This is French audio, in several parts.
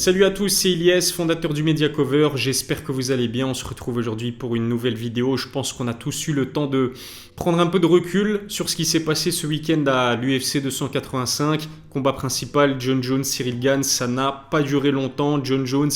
Salut à tous, c'est Ilyes, fondateur du Media Cover. J'espère que vous allez bien. On se retrouve aujourd'hui pour une nouvelle vidéo. Je pense qu'on a tous eu le temps de prendre un peu de recul sur ce qui s'est passé ce week-end à l'UFC 285. Combat principal, Jon Jones, Cyril Gane. Ça n'a pas duré longtemps. Jon Jones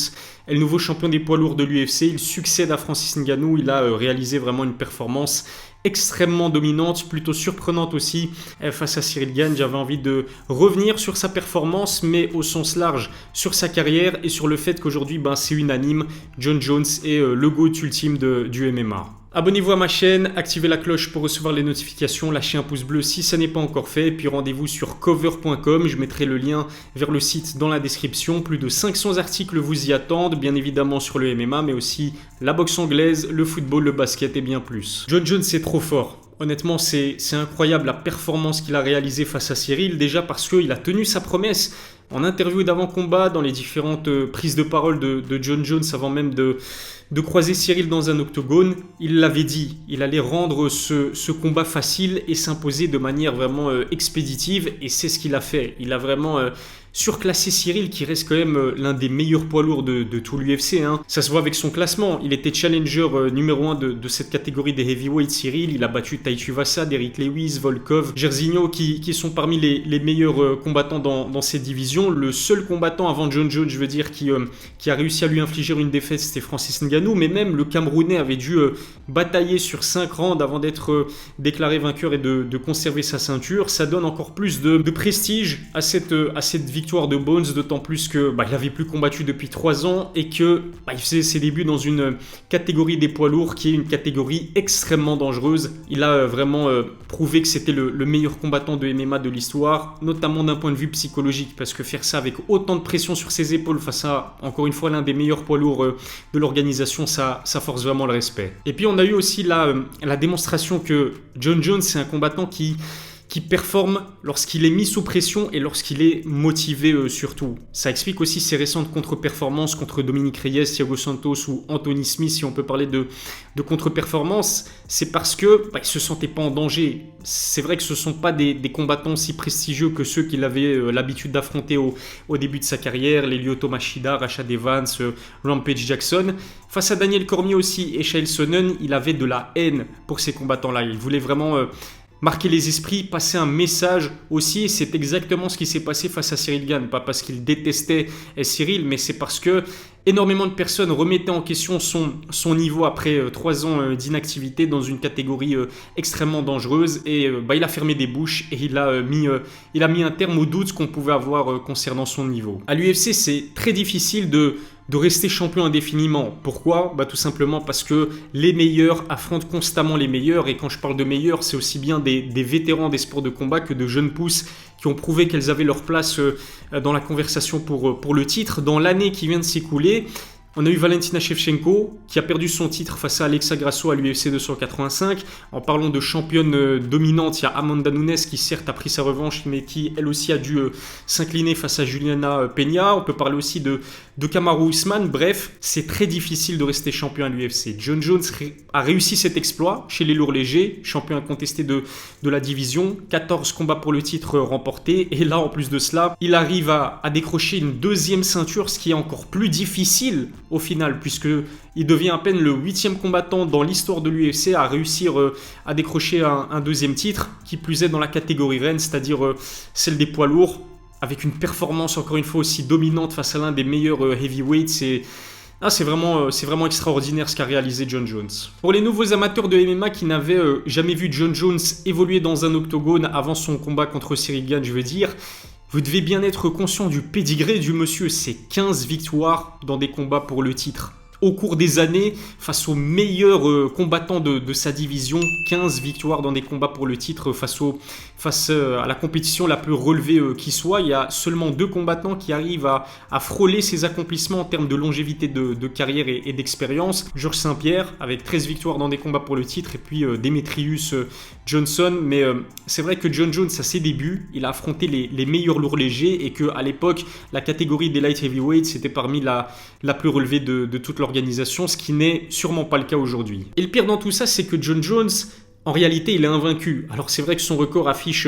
est le nouveau champion des poids lourds de l'UFC. Il succède à Francis Ngannou. Il a réalisé vraiment une performance extrêmement dominante, plutôt surprenante aussi face à Cyril Gane. J'avais envie de revenir sur sa performance, mais au sens large, sur sa carrière et sur le fait qu'aujourd'hui, c'est unanime. Jon Jones est le GOAT ultime du MMA. Abonnez-vous à ma chaîne, activez la cloche pour recevoir les notifications, lâchez un pouce bleu si ça n'est pas encore fait, et puis rendez-vous sur cover.com, je mettrai le lien vers le site dans la description. Plus de 500 articles vous y attendent, bien évidemment sur le MMA, mais aussi la boxe anglaise, le football, le basket et bien plus. Jon Jones c'est trop fort. Honnêtement, c'est incroyable la performance qu'il a réalisée face à Cyril, déjà parce qu'il a tenu sa promesse. En interview d'avant-combat, dans les différentes prises de parole de Jon Jones avant même de croiser Cyril dans un octogone, il l'avait dit, il allait rendre ce combat facile et s'imposer de manière vraiment expéditive, et c'est ce qu'il a fait. Il a vraiment surclassé Cyril, qui reste quand même l'un des meilleurs poids lourds de tout l'UFC. Ça se voit avec son classement. Il était challenger numéro 1 de cette catégorie des heavyweights, Cyril. Il a battu Tai Tuivasa, Derrick Lewis, Volkov, Jairzinho, qui sont parmi les meilleurs combattants dans cette division. Le seul combattant avant Jon Jones, je veux dire, qui a réussi à lui infliger une défaite, c'était Francis Ngannou. Mais même le Camerounais avait dû batailler sur 5 rounds avant d'être déclaré vainqueur et de conserver sa ceinture. Ça donne encore plus de prestige à cette victoire de Bones, d'autant plus que il n'avait plus combattu depuis 3 ans et que il faisait ses débuts dans une catégorie des poids lourds qui est une catégorie extrêmement dangereuse. Il a vraiment prouvé que c'était le meilleur combattant de MMA de l'histoire, notamment d'un point de vue psychologique, parce que faire ça avec autant de pression sur ses épaules face à, encore une fois, l'un des meilleurs poids lourds de l'organisation, ça force vraiment le respect. Et puis on a eu aussi la démonstration que Jon Jones, c'est un combattant qui performe lorsqu'il est mis sous pression et lorsqu'il est motivé surtout. Ça explique aussi ses récentes contre-performances contre Dominick Reyes, Thiago Santos ou Anthony Smith, si on peut parler de contre-performance. C'est parce que il se sentait pas en danger. C'est vrai que ce sont pas des combattants si prestigieux que ceux qu'il avait l'habitude d'affronter au début de sa carrière, les Lyoto Machida, Rashad Evans, Rampage Jackson. Face à Daniel Cormier aussi et Chael Sonnen, il avait de la haine pour ces combattants-là. Il voulait vraiment marquer les esprits, passer un message aussi, et c'est exactement ce qui s'est passé face à Cyril Gane. Pas parce qu'il détestait Cyril, mais c'est parce que énormément de personnes remettaient en question son niveau après 3 ans d'inactivité dans une catégorie extrêmement dangereuse, et il a fermé des bouches et il a mis un terme aux doutes qu'on pouvait avoir concernant son niveau. À l'UFC, c'est très difficile de rester champion indéfiniment. Pourquoi ? Tout simplement parce que les meilleurs affrontent constamment les meilleurs, et quand je parle de meilleurs, c'est aussi bien des vétérans des sports de combat que de jeunes pousses qui ont prouvé qu'elles avaient leur place dans la conversation pour le titre. Dans l'année qui vient de s'écouler, on a eu Valentina Shevchenko qui a perdu son titre face à Alexa Grasso à l'UFC 285. En parlant de championne dominante, il y a Amanda Nunes qui certes a pris sa revanche, mais qui elle aussi a dû s'incliner face à Juliana Peña. On peut parler aussi de Kamaru Usman. Bref, c'est très difficile de rester champion à l'UFC. Jon Jones a réussi cet exploit chez les lourds légers, champion incontesté de la division, 14 combats pour le titre remportés, et là en plus de cela, il arrive à décrocher une 2e ceinture, ce qui est encore plus difficile au final, puisque il devient à peine le 8e combattant dans l'histoire de l'UFC à réussir à décrocher un 2e titre, qui plus est dans la catégorie reine, c'est-à-dire celle des poids lourds, avec une performance encore une fois aussi dominante face à l'un des meilleurs heavyweights. C'est vraiment extraordinaire ce qu'a réalisé Jon Jones. Pour les nouveaux amateurs de MMA qui n'avaient jamais vu Jon Jones évoluer dans un octogone avant son combat contre Cyril Gane, je veux dire, vous devez bien être conscient du pédigré du monsieur. C'est 15 victoires dans des combats pour le titre. Au cours des années, face aux meilleurs combattants de sa division, 15 victoires dans des combats pour le titre face à la compétition la plus relevée qui soit. Il y a seulement 2 combattants qui arrivent à frôler ses accomplissements en termes de longévité de carrière et d'expérience. Georges Saint-Pierre avec 13 victoires dans des combats pour le titre, et puis Demetrius Johnson. Mais c'est vrai que Jon Jones, à ses débuts, il a affronté les meilleurs lourds légers, et qu'à l'époque, la catégorie des light heavyweights c'était parmi la plus relevée de toute l'organisation, ce qui n'est sûrement pas le cas aujourd'hui. Et le pire dans tout ça, c'est que Jon Jones, en réalité, il est invaincu. Alors c'est vrai que son record affiche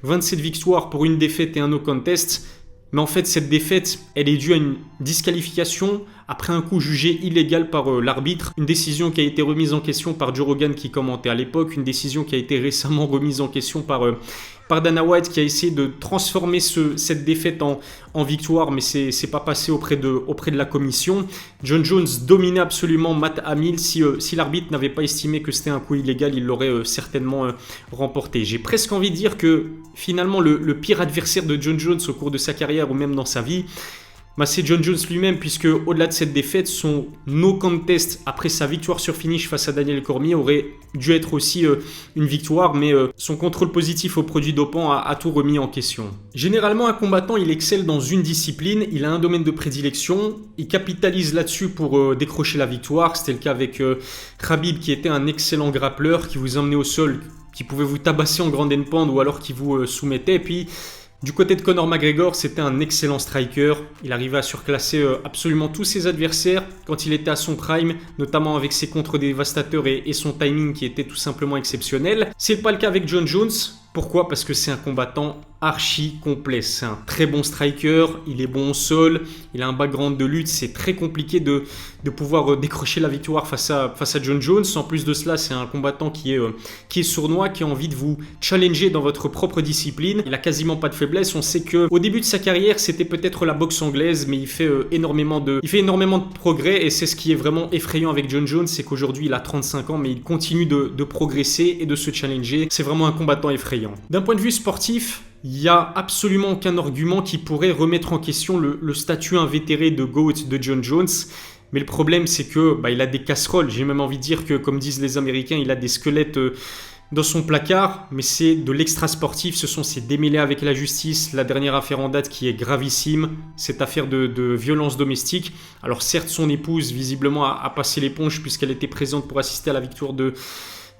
27 victoires pour une défaite et un no contest, Mais en fait, cette défaite, elle est due à une disqualification après un coup jugé illégal par l'arbitre. Une décision qui a été remise en question par Joe Rogan qui commentait à l'époque. Une décision qui a été récemment remise en question par Dana White qui a essayé de transformer cette défaite en victoire. Mais c'est pas passé auprès de la commission. Jon Jones dominait absolument Matt Hamill. Si l'arbitre n'avait pas estimé que c'était un coup illégal, il l'aurait certainement remporté. J'ai presque envie de dire que finalement le pire adversaire de Jon Jones au cours de sa carrière ou même dans sa vie, c'est Jon Jones lui-même, puisque au-delà de cette défaite, son no contest après sa victoire sur finish face à Daniel Cormier aurait dû être aussi une victoire, mais son contrôle positif aux produits dopants a tout remis en question. Généralement, un combattant, il excelle dans une discipline, il a un domaine de prédilection, il capitalise là-dessus pour décrocher la victoire. C'était le cas avec Khabib, qui était un excellent grappleur, qui vous emmenait au sol, qui pouvait vous tabasser en grand and pound ou alors qui vous soumettait. Et puis, du côté de Conor McGregor, c'était un excellent striker. Il arrivait à surclasser absolument tous ses adversaires quand il était à son prime, notamment avec ses contres dévastateurs et son timing qui était tout simplement exceptionnel. C'est pas le cas avec Jon Jones. Pourquoi ? Parce que c'est un combattant archi complet. C'est un très bon striker, il est bon au sol, il a un background de lutte. C'est très compliqué de pouvoir décrocher la victoire face à Jon Jones. En plus de cela, c'est un combattant qui est sournois, qui a envie de vous challenger dans votre propre discipline. Il a quasiment pas de faiblesse. On sait qu'au début de sa carrière, c'était peut-être la boxe anglaise, mais il fait énormément de progrès et c'est ce qui est vraiment effrayant avec Jon Jones, c'est qu'aujourd'hui il a 35 ans, mais il continue de progresser et de se challenger. C'est vraiment un combattant effrayant. D'un point de vue sportif, il n'y a absolument aucun argument qui pourrait remettre en question le statut invétéré de GOAT de Jon Jones. Mais le problème, c'est que il a des casseroles. J'ai même envie de dire que, comme disent les Américains, il a des squelettes dans son placard. Mais c'est de l'extra sportif. Ce sont ses démêlés avec la justice. La dernière affaire en date qui est gravissime, cette affaire de violence domestique. Alors certes, son épouse, visiblement, a passé l'éponge puisqu'elle était présente pour assister à la victoire de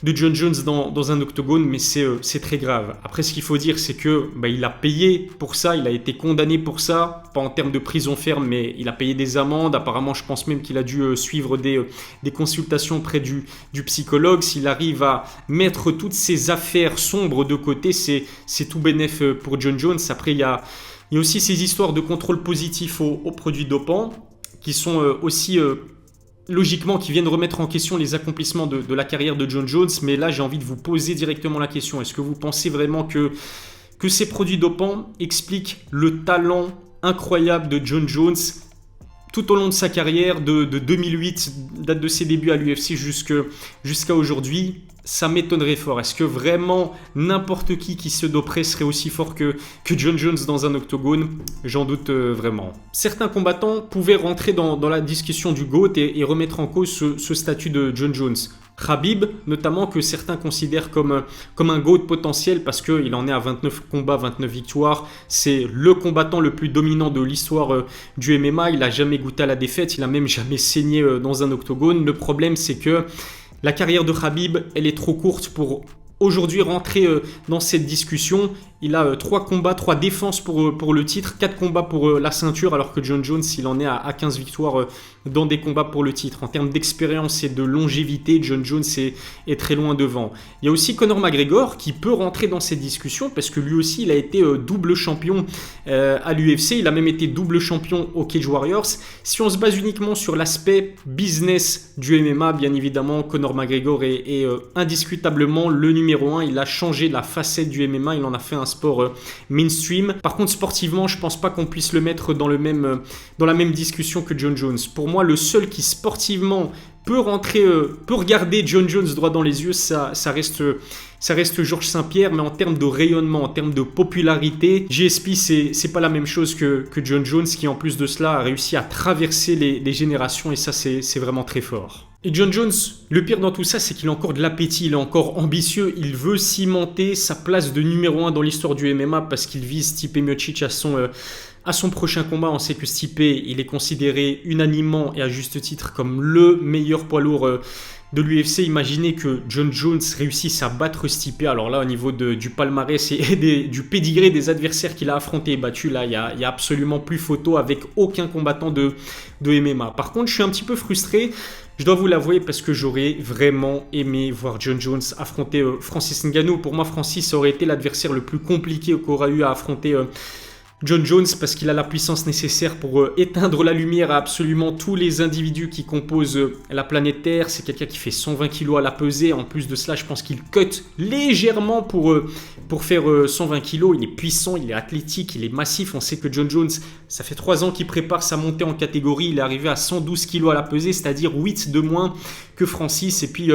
Jon Jones dans un octogone, mais c'est très grave. Après, ce qu'il faut dire, c'est que il a payé pour ça, il a été condamné pour ça, pas en termes de prison ferme, mais il a payé des amendes. Apparemment, je pense même qu'il a dû suivre des consultations auprès du psychologue. S'il arrive à mettre toutes ces affaires sombres de côté, c'est tout bénef pour Jon Jones. Après, il y a aussi ces histoires de contrôle positif aux produits dopants, qui sont aussi... logiquement, qui viennent remettre en question les accomplissements de la carrière de Jon Jones. Mais là, j'ai envie de vous poser directement la question. Est-ce que vous pensez vraiment que ces produits dopants expliquent le talent incroyable de Jon Jones tout au long de sa carrière, de 2008, date de ses débuts à l'UFC jusqu'à aujourd'hui? Ça m'étonnerait fort. Est-ce que vraiment n'importe qui se doperait serait aussi fort que Jon Jones dans un octogone? J'en doute vraiment. Certains combattants pouvaient rentrer dans la discussion du GOAT et remettre en cause ce statut de Jon Jones. Khabib, notamment, que certains considèrent comme un GOAT potentiel parce qu'il en est à 29 combats, 29 victoires. C'est le combattant le plus dominant de l'histoire du MMA. Il n'a jamais goûté à la défaite, il n'a même jamais saigné dans un octogone. Le problème, c'est que la carrière de Khabib, elle est trop courte pour aujourd'hui rentrer dans cette discussion. Il a 3 combats, 3 défenses pour le titre, 4 combats pour la ceinture, alors que Jon Jones, il en est à 15 victoires dans des combats pour le titre. En termes d'expérience et de longévité, Jon Jones est très loin devant. Il y a aussi Conor McGregor qui peut rentrer dans cette discussion parce que lui aussi, il a été double champion à l'UFC. Il a même été double champion au Cage Warriors. Si on se base uniquement sur l'aspect business du MMA, bien évidemment, Conor McGregor est indiscutablement le numéro 1. Il a changé la facette du MMA. Il en a fait un sport mainstream. Par contre, sportivement, je pense pas qu'on puisse le mettre dans la même discussion que Jon Jones. Pour moi, le seul qui sportivement peut regarder Jon Jones droit dans les yeux, ça reste Georges Saint-Pierre, mais en termes de rayonnement, en termes de popularité, GSP, c'est pas la même chose que Jon Jones, qui en plus de cela a réussi à traverser les générations, et ça, c'est vraiment très fort. Et Jon Jones, le pire dans tout ça, c'est qu'il a encore de l'appétit, il est encore ambitieux, il veut cimenter sa place de numéro 1 dans l'histoire du MMA parce qu'il vise Stipe Miocic à son prochain combat. On sait que Stipe, il est considéré unanimement et à juste titre comme le meilleur poids lourd de l'UFC. Imaginez que Jon Jones réussisse à battre Stipe. Alors là, au niveau du palmarès et du pédigré des adversaires qu'il a affrontés et battus, là, il y a absolument plus photo avec aucun combattant de MMA. Par contre, je suis un petit peu frustré. Je dois vous l'avouer parce que j'aurais vraiment aimé voir Jon Jones affronter Francis Ngannou. Pour moi, Francis aurait été l'adversaire le plus compliqué qu'aura eu à affronter John Jones parce qu'il a la puissance nécessaire pour éteindre la lumière à absolument tous les individus qui composent la planète Terre. C'est quelqu'un qui fait 120 kg à la pesée. En plus de cela, je pense qu'il cut légèrement pour faire 120 kg. Il est puissant, il est athlétique, il est massif. On sait que John Jones, ça fait 3 ans qu'il prépare sa montée en catégorie. Il est arrivé à 112 kg à la pesée, c'est-à-dire 8 de moins que Francis. Et puis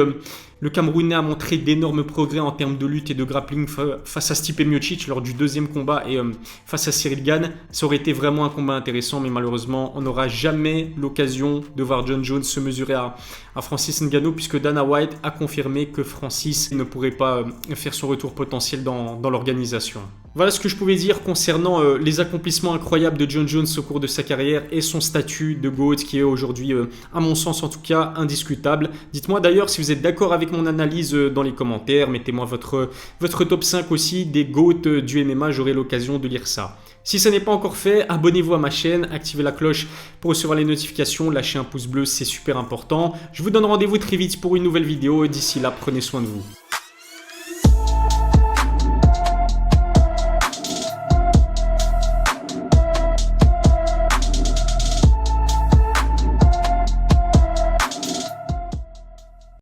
le Camerounais a montré d'énormes progrès en termes de lutte et de grappling face à Stipe Miocic lors du deuxième combat et face à Cyril Gane. Ça aurait été vraiment un combat intéressant, mais malheureusement, on n'aura jamais l'occasion de voir John Jones se mesurer à Francis Ngannou, puisque Dana White a confirmé que Francis ne pourrait pas faire son retour potentiel dans l'organisation. Voilà ce que je pouvais dire concernant les accomplissements incroyables de John Jones au cours de sa carrière et son statut de GOAT qui est aujourd'hui, à mon sens en tout cas, indiscutable. Dites-moi d'ailleurs si vous êtes d'accord avec mon analyse dans les commentaires. Mettez-moi votre top 5 aussi des GOAT du MMA, j'aurai l'occasion de lire ça. Si ce n'est pas encore fait, abonnez-vous à ma chaîne, activez la cloche pour recevoir les notifications, lâchez un pouce bleu, c'est super important. Je vous donne rendez-vous très vite pour une nouvelle vidéo. D'ici là, prenez soin de vous.